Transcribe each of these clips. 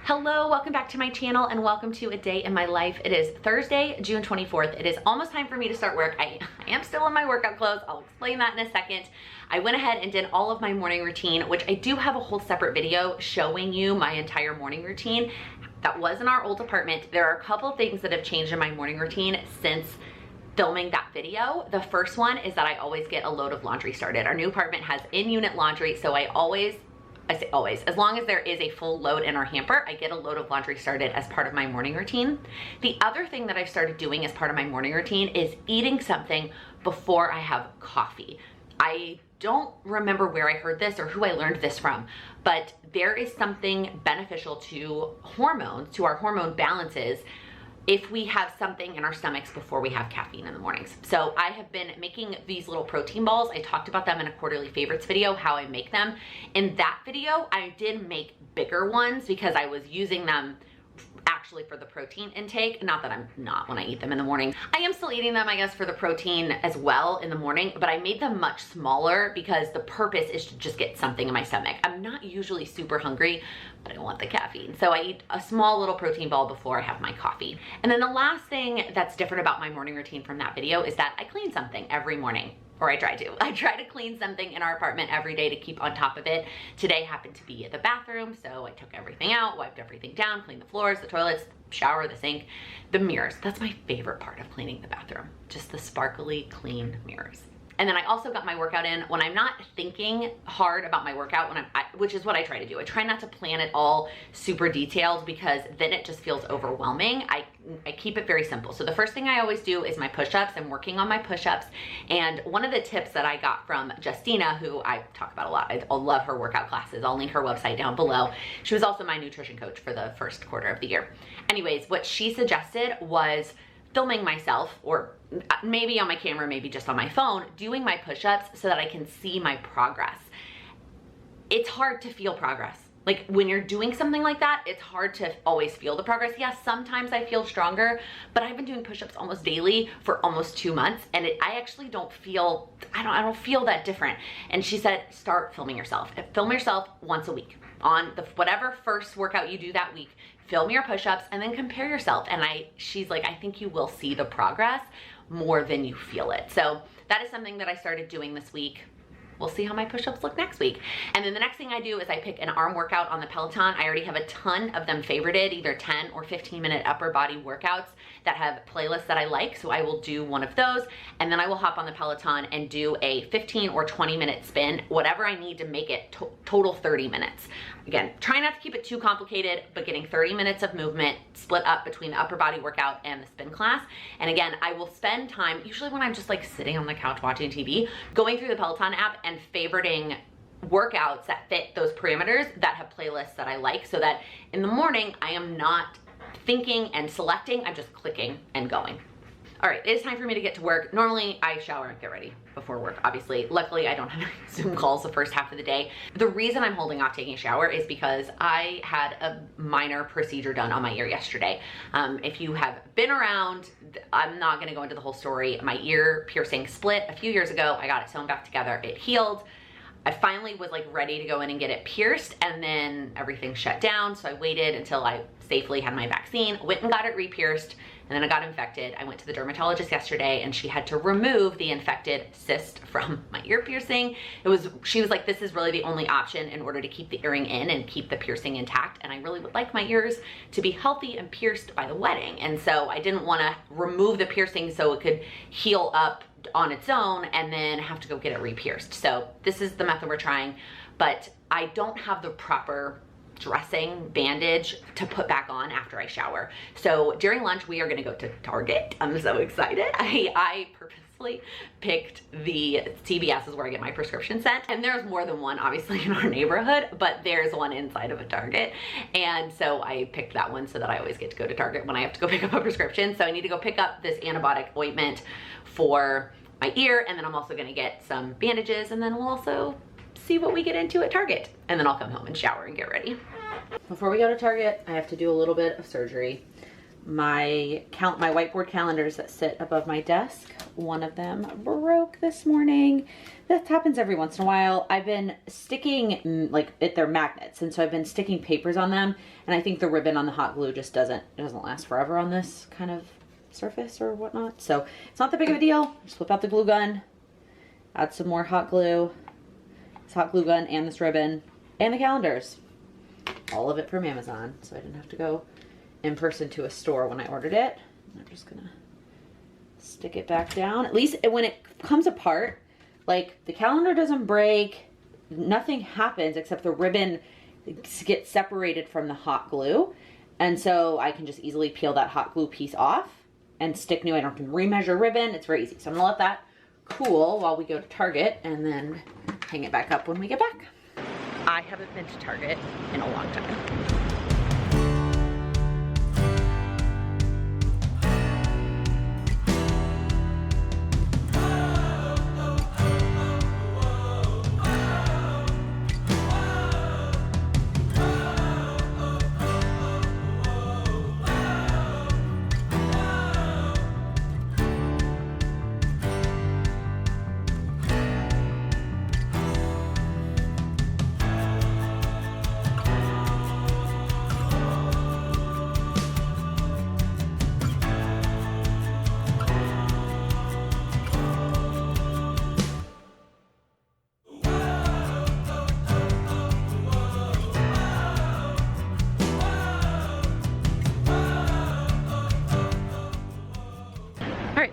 Hello, welcome back to my channel and welcome to a day in my life. It is Thursday, June 24th. It is almost time for me to start work. I am still in my workout clothes. I'll explain that in a second. I went ahead and did all of my morning routine, which I do have a whole separate video showing you my entire morning routine. That was in our old apartment. There are a couple of things that have changed in my morning routine since filming that video. The first one is that I always get a load of laundry started. Our new apartment has in-unit laundry, so I say always, as long as there is a full load in our hamper, I get a load of laundry started as part of my morning routine. The other thing that I've started doing as part of my morning routine is eating something before I have coffee. I don't remember where I heard this or who I learned this from, but there is something beneficial to hormones, to our hormone balances, if we have something in our stomachs before we have caffeine in the mornings. So I have been making these little protein balls. I talked about them in a quarterly favorites video, how I make them. In that video, I did make bigger ones because I was using them actually for the protein intake. Not that I'm not when I eat them in the morning. I am still eating them, I guess, for the protein as well in the morning, but I made them much smaller because the purpose is to just get something in my stomach. I'm not usually super hungry, but I want the caffeine. So I eat a small little protein ball before I have my coffee. And then the last thing that's different about my morning routine from that video is that I clean something every morning. Or I try to. I try to clean something in our apartment every day to keep on top of it. Today happened to be the bathroom, so I took everything out, wiped everything down, cleaned the floors, the toilets, shower, the sink, the mirrors. That's my favorite part of cleaning the bathroom, just the sparkly, clean mirrors. And then I also got my workout in when I'm not thinking hard about my workout, which is what I try to do. I try not to plan it all super detailed because then it just feels overwhelming. I keep it very simple. So the first thing I always do is my push-ups. I'm working on my push-ups. And one of the tips that I got from Justina, who I talk about a lot, I love her workout classes. I'll link her website down below. She was also my nutrition coach for the first quarter of the year. Anyways, what she suggested was filming myself, or maybe on my camera, maybe just on my phone, doing my push-ups so that I can see my progress. It's hard to feel progress. Like when you're doing something like that, it's hard to always feel the progress. Yes, sometimes I feel stronger, but I've been doing push-ups almost daily for almost 2 months, and I actually don't feel, I don't feel that different. And she said, start filming yourself. Film yourself once a week on whatever first workout you do that week. Film your push-ups and then compare yourself. And she's like, I think you will see the progress more than you feel it. So that is something that I started doing this week. We'll see how my push-ups look next week. And then the next thing I do is I pick an arm workout on the Peloton. I already have a ton of them favorited, either 10 or 15-minute upper body workouts that have playlists that I like. So I will do one of those, and then I will hop on the Peloton and do a 15 or 20-minute spin, whatever I need to make it total 30 minutes. Again, try not to keep it too complicated, but getting 30 minutes of movement split up between the upper body workout and the spin class. And again, I will spend time, usually when I'm just like sitting on the couch watching TV, going through the Peloton app and favoriting workouts that fit those parameters that have playlists that I like, so that in the morning I am not thinking and selecting, I'm just clicking and going. All right, it is time for me to get to work. Normally I shower and get ready before work, obviously. Luckily, I don't have Zoom calls the first half of the day. The reason I'm holding off taking a shower is because I had a minor procedure done on my ear yesterday. If you have been around, I'm not gonna go into the whole story. My ear piercing split a few years ago. I got it sewn back together, it healed. I finally was like ready to go in and get it pierced, and then everything shut down. So I waited until I safely had my vaccine, went and got it re-pierced, and then I got infected. I went to the dermatologist yesterday and she had to remove the infected cyst from my ear piercing. She was like, this is really the only option in order to keep the earring in and keep the piercing intact. And I really would like my ears to be healthy and pierced by the wedding. And so I didn't want to remove the piercing so it could heal up on its own and then have to go get it re-pierced. So this is the method we're trying, but I don't have the proper dressing bandage to put back on after I shower. So during lunch, we are gonna go to Target. I'm so excited. I purposely picked the CVS is where I get my prescription sent. And there's more than one, obviously, in our neighborhood, but there's one inside of a Target. And so I picked that one so that I always get to go to Target when I have to go pick up a prescription. So I need to go pick up this antibiotic ointment for my ear, and then I'm also gonna get some bandages, and then we'll also see what we get into at Target. And then I'll come home and shower and get ready. Before we go to Target, I have to do a little bit of surgery. My whiteboard calendars that sit above my desk one of them broke this morning. That happens every once in a while. I've been sticking, like, they're magnets, and so I've been sticking papers on them, and I think the ribbon on the hot glue just doesn't last forever on this kind of surface or whatnot. So it's not that big of a deal. Just whip out the glue gun, add some more hot glue, this hot glue gun and this ribbon, and the calendars. All of it from Amazon, so I didn't have to go in person to a store when I ordered it. I'm just gonna stick it back down. At least when it comes apart, like, the calendar doesn't break, nothing happens except the ribbon gets separated from the hot glue. And so I can just easily peel that hot glue piece off and stick new. I don't have to remeasure ribbon. It's very easy. So I'm gonna let that cool while we go to Target and then hang it back up when we get back. I haven't been to Target in a long time.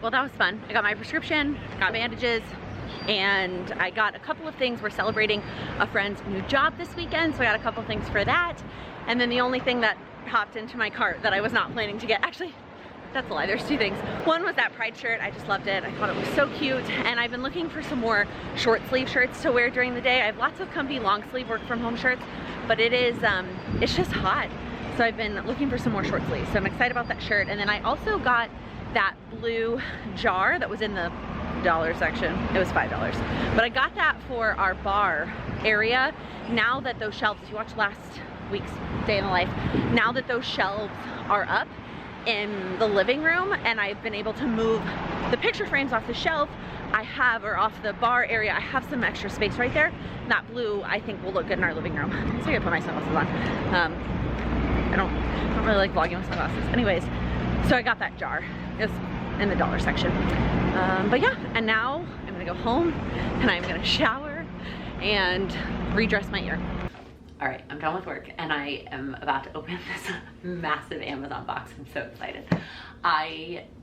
Well, that was fun. I got my prescription, got bandages, and I got a couple of things. We're celebrating a friend's new job this weekend, so I got a couple things for that. And then the only thing that hopped into my cart that I was not planning to get, actually, that's a lie, there's two things. One was that Pride shirt. I just loved it. I thought it was so cute, and I've been looking for some more short sleeve shirts to wear during the day. I have lots of comfy long sleeve work from home shirts, but it is, it's just hot. So I've been looking for some more short sleeves. So I'm excited about that shirt. And then I also got that blue jar that was in the dollar section. It was $5, but I got that for our bar area. Now that those shelves, if you watched last week's Day in the Life, now that those shelves are up in the living room and I've been able to move the picture frames off the shelf, I have, or off the bar area, I have some extra space right there. That blue I think will look good in our living room. So I gotta put my sunglasses on. I don't really like vlogging with sunglasses. Anyways, so I got that jar. It's in the dollar section. But yeah, and now I'm gonna go home and I'm gonna shower and redress my ear. All right, I'm done with work and I am about to open this massive Amazon box. I'm so excited.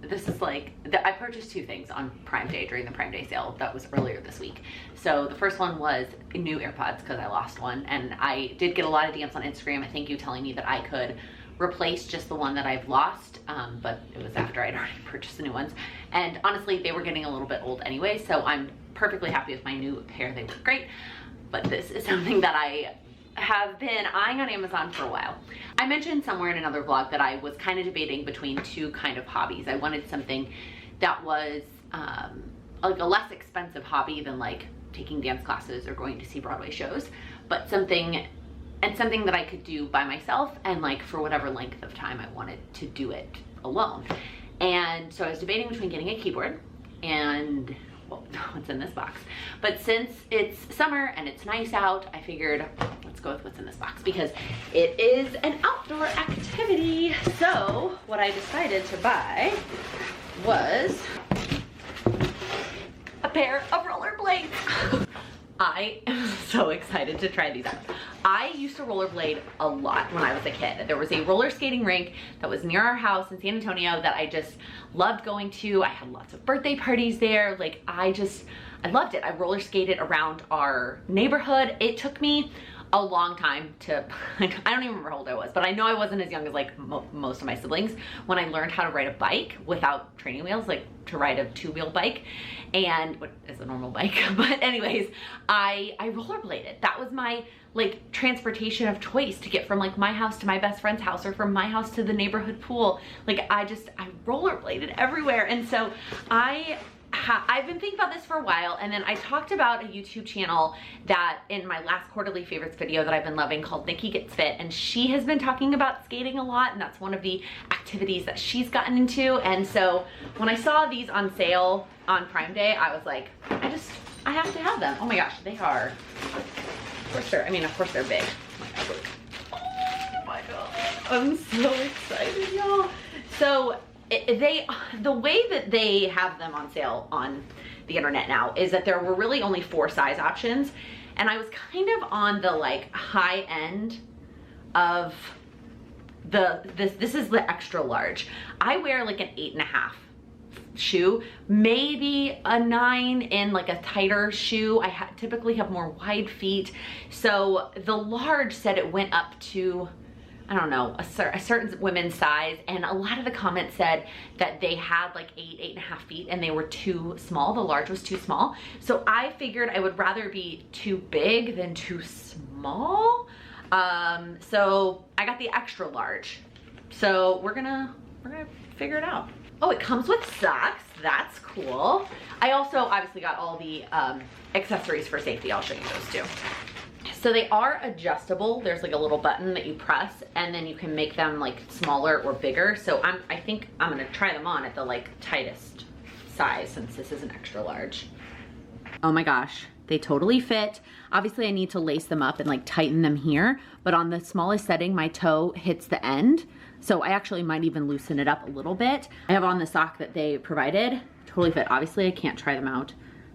This is like, I purchased two things on Prime Day during the Prime Day sale that was earlier this week. So the first one was new AirPods because I lost one, and I did get a lot of DMs on Instagram. I thank you telling me that I could replace just the one that I've lost, but it was after I'd already purchased the new ones. And honestly, they were getting a little bit old anyway, so I'm perfectly happy with my new pair. They look great, but this is something that I have been eyeing on Amazon for a while. I mentioned somewhere in another vlog that I was kind of debating between two kind of hobbies. I wanted something that was like a less expensive hobby than like taking dance classes or going to see Broadway shows, but something that I could do by myself and like for whatever length of time I wanted to do it alone. And so I was debating between getting a keyboard and, well, what's in this box. But since it's summer and it's nice out, I figured let's go with what's in this box because it is an outdoor activity. So what I decided to buy was a pair of rollerblades. I am so excited to try these out. I used to rollerblade a lot when I was a kid. There was a roller skating rink that was near our house in San Antonio that I just loved going to. I had lots of birthday parties there. Like I loved it. I roller skated around our neighborhood. It took me a long time to, like, I don't even remember how old I was, but I know I wasn't as young as like most of my siblings when I learned how to ride a bike without training wheels, like to ride a two-wheel bike, and what is a normal bike. But anyways, I rollerbladed. That was my like transportation of choice to get from like my house to my best friend's house or from my house to the neighborhood pool. Like I rollerbladed everywhere. And so I've been thinking about this for a while, and then I talked about a YouTube channel that in my last quarterly favorites video that I've been loving called Nikki Gets Fit, and she has been talking about skating a lot, and that's one of the activities activities that she's gotten into. And so when I saw these on sale on Prime Day, I was like, I have to have them. Oh my gosh, they are, of course they're big. Oh my god, I'm so excited, y'all. So the way that they have them on sale on the internet now is that there were really only 4 size options, and I was kind of on the like high end of this is the extra large. I wear like an 8.5 shoe, maybe a 9 in like a tighter shoe. I typically have more wide feet, so the large said it went up to, I don't know, a certain women's size, and a lot of the comments said that they had like 8.5 feet and they were too small. The large was too small. So I figured I would rather be too big than too small. So I got the extra large. So we're gonna figure it out. Oh, it comes with socks. That's cool. I also obviously got all the accessories for safety. I'll show you those too. So they are adjustable. There's like a little button that you press, and then you can make them like smaller or bigger. So I think I'm gonna try them on at the like tightest size, since this is an extra large. Oh my gosh, they totally fit. Obviously I need to lace them up and like tighten them here, but on the smallest setting, my toe hits the end. So I actually might even loosen it up a little bit. I have on the sock that they provided, totally fit. Obviously I can't try them out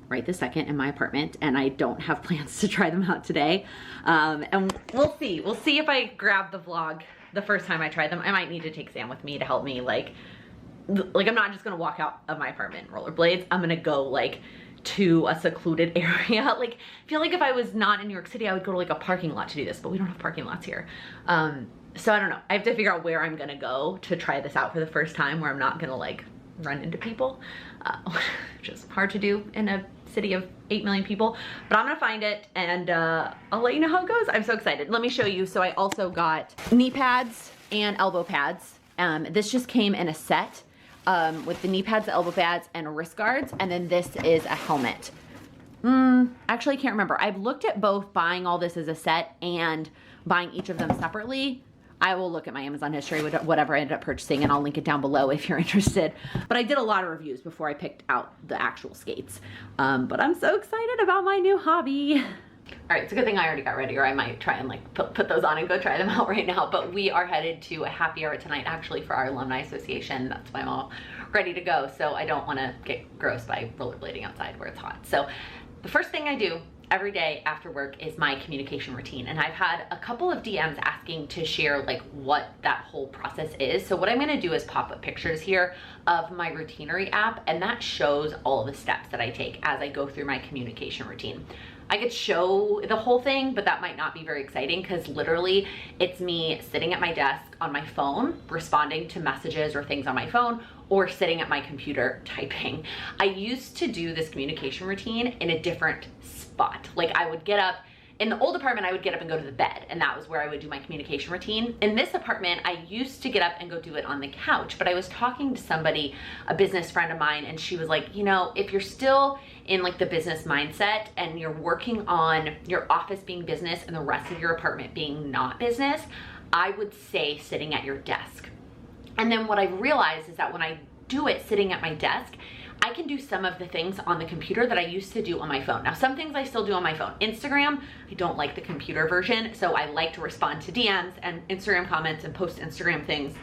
right this second in my apartment, and I don't have plans to try them out today. And we'll see if I grab the vlog the first time I try them. I might need to take Sam with me to help me, like I'm not just gonna walk out of my apartment in rollerblades. I'm gonna go like to a secluded area. Like, I feel like if I was not in New York City, I would go to like a parking lot to do this, but we don't have parking lots here. So I don't know. I have to figure out where I'm gonna go to try this out for the first time, where I'm not gonna like run into people, which is hard to do in a city of 8 million people, but I'm gonna find it, and I'll let you know how it goes. I'm so excited. Let me show you. So I also got knee pads and elbow pads. This just came in a set with the knee pads, the elbow pads, and wrist guards, and then this is a helmet. Actually I can't remember. I've looked at both buying all this as a set and buying each of them separately. I will look at my Amazon history, whatever I ended up purchasing, and I'll link it down below if you're interested. But I did a lot of reviews before I picked out the actual skates. But I'm so excited about my new hobby. All right, it's a good thing I already got ready, or I might try and like put those on and go try them out right now. But we are headed to a happy hour tonight, actually, for our alumni association. That's why I'm all ready to go. So I don't want to get gross by rollerblading outside where it's hot. So the first thing I do every day after work is my communication routine, and I've had a couple of DMs asking to share like what that whole process is. So what I'm going to do is pop up pictures here of my Routinary app, and that shows all the steps that I take as I go through my communication routine. I could show the whole thing, but that might not be very exciting, because literally it's me sitting at my desk on my phone responding to messages or things on my phone, or sitting at my computer typing. I used to do this communication routine in a different spot. Like, I would get up, in the old apartment I would get up and go to the bed, and that was where I would do my communication routine. In this apartment I used to get up and go do it on the couch, but I was talking to somebody, a business friend of mine, and she was like, you know, if you're still in like the business mindset and you're working on your office being business and the rest of your apartment being not business, I would say sitting at your desk. And then what I realized is that when I do it sitting at my desk, I can do some of the things on the computer that I used to do on my phone. Now, some things I still do on my phone. Instagram, I don't like the computer version, so I like to respond to DMs and Instagram comments and post Instagram things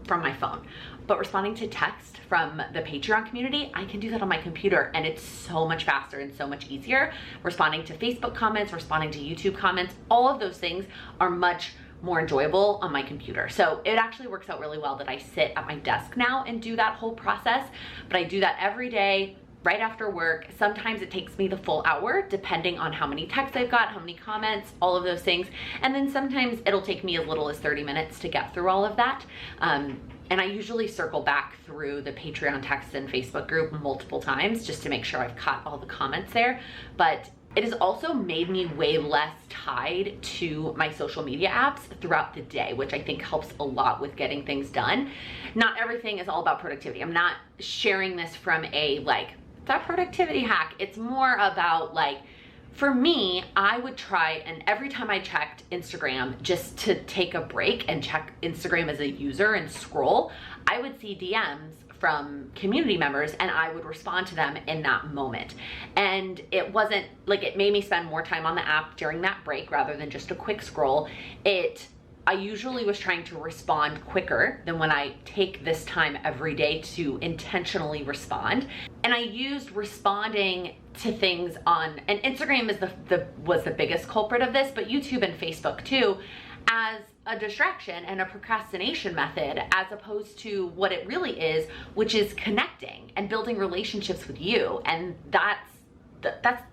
from my phone. But responding to text from the Patreon community, I can do that on my computer, and it's so much faster and so much easier. Responding to Facebook comments, responding to YouTube comments, all of those things are much more enjoyable on my computer. So it actually works out really well that I sit at my desk now and do that whole process. But I do that every day right after work. Sometimes it takes me the full hour, depending on how many texts I've got, how many comments, all of those things. And then sometimes it'll take me as little as 30 minutes to get through all of that. And I usually circle back through the Patreon text and Facebook group multiple times just to make sure I've caught all the comments there. But it has also made me way less tied to my social media apps throughout the day, which I think helps a lot with getting things done. Not everything is all about productivity. I'm not sharing this from a like, that productivity hack. It's more about like For me, I would try, and every time I checked Instagram just to take a break and check Instagram as a user and scroll, I would see DMs from community members and I would respond to them in that moment. And it wasn't like, it made me spend more time on the app during that break rather than just a quick scroll. I usually was trying to respond quicker than when I take this time every day to intentionally respond. And I used responding to things on, and Instagram is was the biggest culprit of this, but YouTube and Facebook too, as a distraction and a procrastination method, as opposed to what it really is, which is connecting and building relationships with you. And that's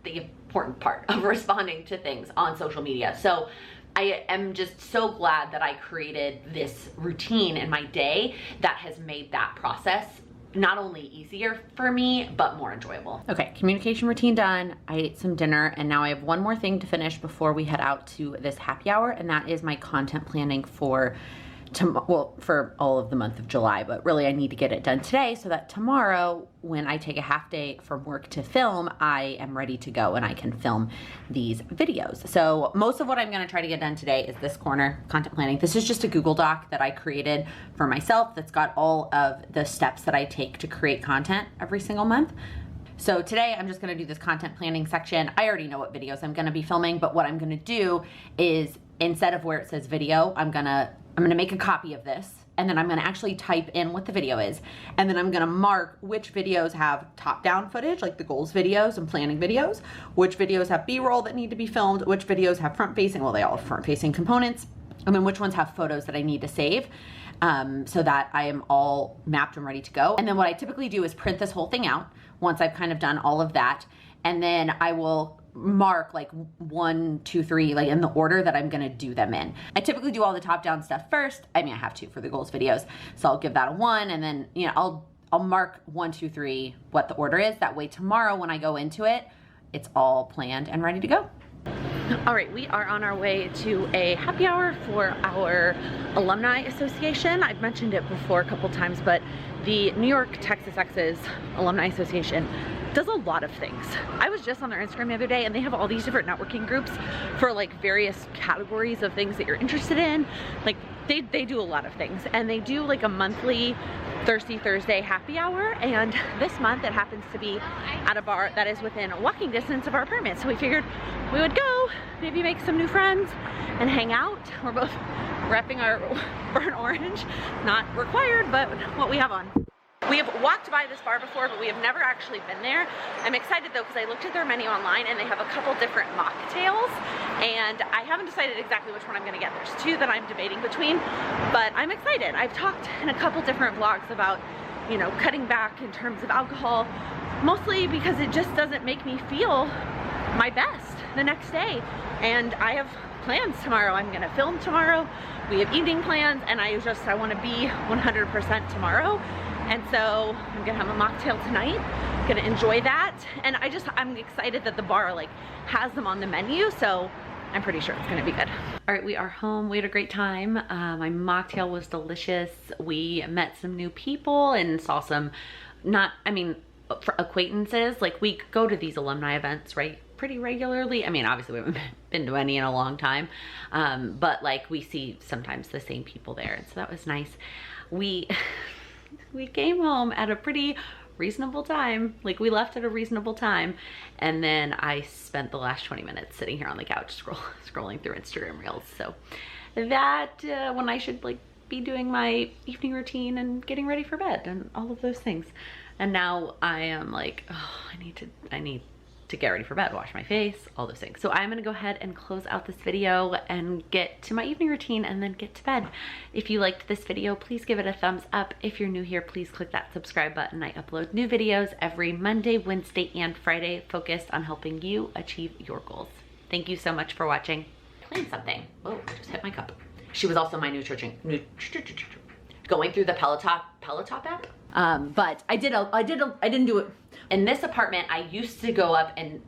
the important part of responding to things on social media. So I am just so glad that I created this routine in my day that has made that process not only easier for me, but more enjoyable. Okay, communication routine done. I ate some dinner and now I have one more thing to finish before we head out to this happy hour, and that is my content planning for for all of the month of July, but really I need to get it done today so that tomorrow when I take a half day from work to film, I am ready to go and I can film these videos. So most of what I'm gonna try to get done today is this corner, content planning. This is just a Google Doc that I created for myself that's got all of the steps that I take to create content every single month. So today I'm just gonna do this content planning section. I already know what videos I'm gonna be filming, but what I'm gonna do is instead of where it says video, I'm gonna make a copy of this, and then I'm gonna actually type in what the video is, and then I'm gonna mark which videos have top-down footage, like the goals videos and planning videos, which videos have B-roll that need to be filmed, which videos have front-facing, well, they all have front-facing components, and then which ones have photos that I need to save, so that I am all mapped and ready to go. And then what I typically do is print this whole thing out once I've kind of done all of that, and then I will mark like 1, 2, 3, like in the order that I'm gonna do them in. I typically do all the top-down stuff first. I mean, I have to for the goals videos, so I'll give that a 1, and then I'll mark 1, 2, 3 what the order is. That way tomorrow when I go into it, it's all planned and ready to go. All right, we are on our way to a happy hour for our alumni association. I've mentioned it before a couple times, but the New York Texas Ex's Alumni Association does a lot of things. I was just on their Instagram the other day and they have all these different networking groups for like various categories of things that you're interested in. Like they do a lot of things, and they do like a monthly Thirsty Thursday happy hour, and this month it happens to be at a bar that is within walking distance of our apartment. So we figured we would go, maybe make some new friends and hang out. We're both repping our burnt orange, not required, but what we have on. We have walked by this bar before, but we have never actually been there. I'm excited though, because I looked at their menu online and they have a couple different mocktails, and I haven't decided exactly which one I'm gonna get. There's 2 that I'm debating between, but I'm excited. I've talked in a couple different vlogs about, you know, cutting back in terms of alcohol, mostly because it just doesn't make me feel my best the next day. And I have plans tomorrow. I'm gonna film tomorrow. We have evening plans, and I wanna be 100% tomorrow. And so I'm gonna have a mocktail tonight, gonna enjoy that. And I'm excited that the bar like has them on the menu, so I'm pretty sure it's gonna be good. All right, we are home. We had a great time. My mocktail was delicious. We met some new people and saw some, for acquaintances. Like we go to these alumni events, right? Pretty regularly. I mean, obviously we haven't been to any in a long time, but like we see sometimes the same people there, and so that was nice. We came home at a pretty reasonable time. Like we left at a reasonable time, and then I spent the last 20 minutes sitting here on the couch scrolling through Instagram Reels. So that when I should like be doing my evening routine and getting ready for bed and all of those things. And now I am like, oh, I need to get ready for bed, wash my face, all those things. So I'm gonna go ahead and close out this video and get to my evening routine and then get to bed. If you liked this video, please give it a thumbs up. If you're new here, please click that subscribe button. I upload new videos every Monday, Wednesday, and Friday focused on helping you achieve your goals. Thank you so much for watching. Plan something. Oh, I just hit my cup. She was also my going through the Peloton app. But I didn't do it. In this apartment, I used to go up, and